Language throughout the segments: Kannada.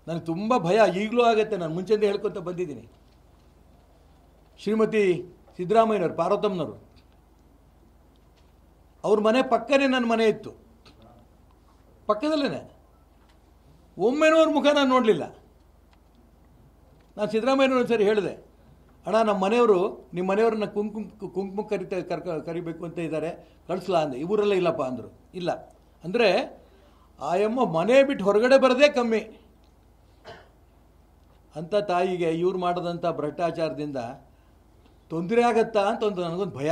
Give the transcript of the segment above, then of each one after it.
ನನಗೆ ತುಂಬ ಭಯ ಈಗಲೂ ಆಗುತ್ತೆ. ನಾನು ಮುಂಚೆಯಿಂದ ಹೇಳ್ಕೊತ ಬಂದಿದ್ದೀನಿ. ಶ್ರೀಮತಿ ಸಿದ್ದರಾಮಯ್ಯನವರು, ಪಾರ್ವತಮ್ಮನವರು, ಅವ್ರ ಮನೆ ಪಕ್ಕನೇ ನನ್ನ ಮನೆ ಇತ್ತು, ಪಕ್ಕದಲ್ಲೇ. ಒಮ್ಮೆನೂ ಅವ್ರ ಮುಖ ನಾನು ನೋಡಲಿಲ್ಲ. ನಾನು ಸಿದ್ದರಾಮಯ್ಯನವ್ರು ಒಂದು ಸರಿ ಹೇಳಿದೆ, ಅಣ್ಣ ನಮ್ಮ ಮನೆಯವರು ನಿಮ್ಮ ಮನೆಯವ್ರನ್ನ ಕುಂಕುಮ ಕರಿಬೇಕು ಅಂತ ಇದ್ದಾರೆ, ಕಳಿಸ್ಲಾ ಅಂದೆ. ಇವರೆಲ್ಲ ಇಲ್ಲಪ್ಪ ಅಂದರು. ಇಲ್ಲ ಅಂದರೆ ಆಯಮ್ಮ ಮನೆ ಬಿಟ್ಟು ಹೊರಗಡೆ ಬರೋದೇ ಕಮ್ಮಿ. ಅಂಥ ತಾಯಿಗೆ ಇವ್ರು ಮಾಡೋದಂಥ ಭ್ರಷ್ಟಾಚಾರದಿಂದ ತೊಂದರೆ ಆಗತ್ತಾ ಅಂತ ಒಂದು ನನಗೊಂದು ಭಯ.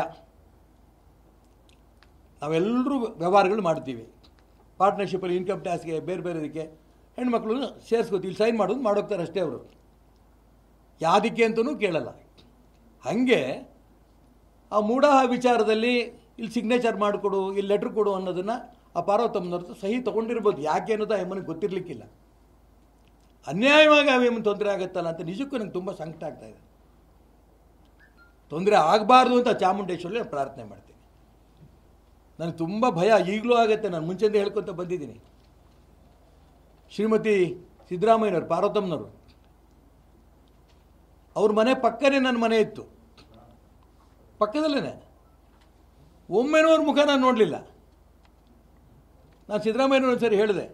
ನಾವೆಲ್ಲರೂ ವ್ಯವಹಾರಗಳು ಮಾಡ್ತೀವಿ, ಪಾರ್ಟ್ನರ್ಶಿಪ್ಪಲ್ಲಿ ಇನ್ಕಮ್ ಟ್ಯಾಕ್ಸ್ಗೆ ಬೇರೆ ಬೇರೆದಕ್ಕೆ ಹೆಣ್ಮಕ್ಳು ಸೇರಿಸ್ಕೋತೀವಿ, ಇಲ್ಲಿ ಸೈನ್ ಮಾಡೋದು ಮಾಡೋಗ್ತಾರೆ ಅಷ್ಟೇ. ಅವರು ಯಾವುದಕ್ಕೆ ಅಂತಲೂ ಕೇಳಲ್ಲ. ಹಾಗೆ ಆ ಮೂಢ ವಿಚಾರದಲ್ಲಿ ಇಲ್ಲಿ ಸಿಗ್ನೇಚರ್ ಮಾಡಿಕೊಡು, ಇಲ್ಲಿ ಲೆಟ್ರ್ ಕೊಡು ಅನ್ನೋದನ್ನು ಆ ಪಾರ್ವತಮ್ಮನವ್ರ ಸಹಿ ತೊಗೊಂಡಿರ್ಬೋದು. ಯಾಕೆ ಅನ್ನೋದು ಆ ಎಮ್ಮನಿಗೆ ಗೊತ್ತಿರಲಿಕ್ಕಿಲ್ಲ. ಅನ್ಯಾಯವಾಗಿ ಆ ಎಮ್ಮನ ತೊಂದರೆ ಆಗುತ್ತಲ್ಲ ಅಂತ ನಿಜಕ್ಕೂ ನನಗೆ ತುಂಬ ಸಂಕಟ ಆಗ್ತಾಯಿದೆ. ತೊಂದರೆ ಆಗಬಾರ್ದು ಅಂತ ಚಾಮುಂಡೇಶ್ವರಿ ಪ್ರಾರ್ಥನೆ ಮಾಡ್ತೀನಿ. ನನಗೆ ತುಂಬ ಭಯ ಈಗಲೂ ಆಗುತ್ತೆ. ನಾನು ಮುಂಚೆಯಿಂದ ಹೇಳ್ಕೊತ ಬಂದಿದ್ದೀನಿ. ಶ್ರೀಮತಿ ಸಿದ್ದರಾಮಯ್ಯನವರು, ಪಾರ್ವತಮ್ಮನವರು, ಅವ್ರ ಮನೆ ಪಕ್ಕನೇ ನನ್ನ ಮನೆ ಇತ್ತು, ಪಕ್ಕದಲ್ಲೇ. ಒಮ್ಮೆನೂ ಅವ್ರ ಮುಖ ನಾನು ನೋಡಲಿಲ್ಲ. ನಾನು ಸಿದ್ದರಾಮಯ್ಯನವ್ರು ಒಂದು ಸರಿ ಹೇಳಿದೆ,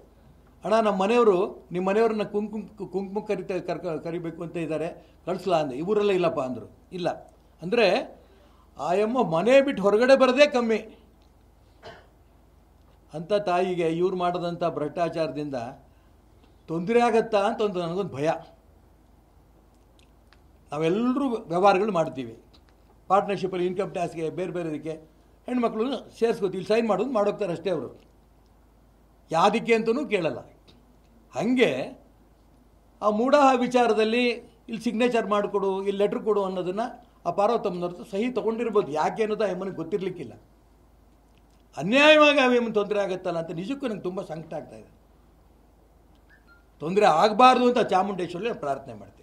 ಅಣ್ಣ ನಮ್ಮ ಮನೆಯವರು ನಿಮ್ಮ ಮನೆಯವ್ರನ್ನ ಕುಂಕುಮ ಕರಿಬೇಕು ಅಂತ ಇದ್ದಾರೆ, ಕಳಿಸ್ಲಾ ಅಂದೆ. ಇವರೆಲ್ಲ ಇಲ್ಲಪ್ಪ ಅಂದರು. ಇಲ್ಲ ಅಂದರೆ ಆಯಮ್ಮ ಮನೆ ಬಿಟ್ಟು ಹೊರಗಡೆ ಬರೋದೇ ಕಮ್ಮಿ. ಅಂಥ ತಾಯಿಗೆ ಇವ್ರು ಮಾಡೋದಂಥ ಭ್ರಷ್ಟಾಚಾರದಿಂದ ತೊಂದರೆ ಆಗತ್ತಾ ಅಂತ ಒಂದು ನನಗೊಂದು ಭಯ. ನಾವೆಲ್ಲರೂ ವ್ಯವಹಾರಗಳು ಮಾಡ್ತೀವಿ, ಪಾರ್ಟ್ನರ್ಶಿಪ್ಪಲ್ಲಿ ಇನ್ಕಮ್ ಟ್ಯಾಕ್ಸ್ಗೆ ಬೇರೆ ಬೇರೆದಕ್ಕೆ ಹೆಣ್ಮಕ್ಳು ಸೇರಿಸ್ಕೋತೀವಿ, ಇಲ್ಲಿ ಸೈನ್ ಮಾಡೋದು ಮಾಡೋಗ್ತಾರೆ ಅಷ್ಟೇ. ಅವರು ಯಾವುದಕ್ಕೆ ಅಂತಲೂ ಕೇಳಲ್ಲ. ಹಾಗೆ ಆ ಮೂಢ ವಿಚಾರದಲ್ಲಿ ಇಲ್ಲಿ ಸಿಗ್ನೇಚರ್ ಮಾಡಿಕೊಡು, ಇಲ್ಲಿ ಲೆಟ್ರ್ ಕೊಡು ಅನ್ನೋದನ್ನು ಆ ಪಾರ್ವತಮ್ಮನವ್ರ ಸಹಿ ತೊಗೊಂಡಿರ್ಬೋದು. ಯಾಕೆ ಅನ್ನೋದು ಆ ಎಮ್ಮನಿಗೆ ಗೊತ್ತಿರಲಿಕ್ಕಿಲ್ಲ. ಅನ್ಯಾಯವಾಗಿ ಆ ಎಮ್ಮನ ತೊಂದರೆ ಆಗುತ್ತಲ್ಲ ಅಂತ ನಿಜಕ್ಕೂ ನನಗೆ ತುಂಬ ಸಂಕಟ ಆಗ್ತಾಯಿದೆ. ತೊಂದರೆ ಆಗಬಾರ್ದು ಅಂತ ಚಾಮುಂಡೇಶ್ವರಿ ಪ್ರಾರ್ಥನೆ ಮಾಡ್ತೀನಿ.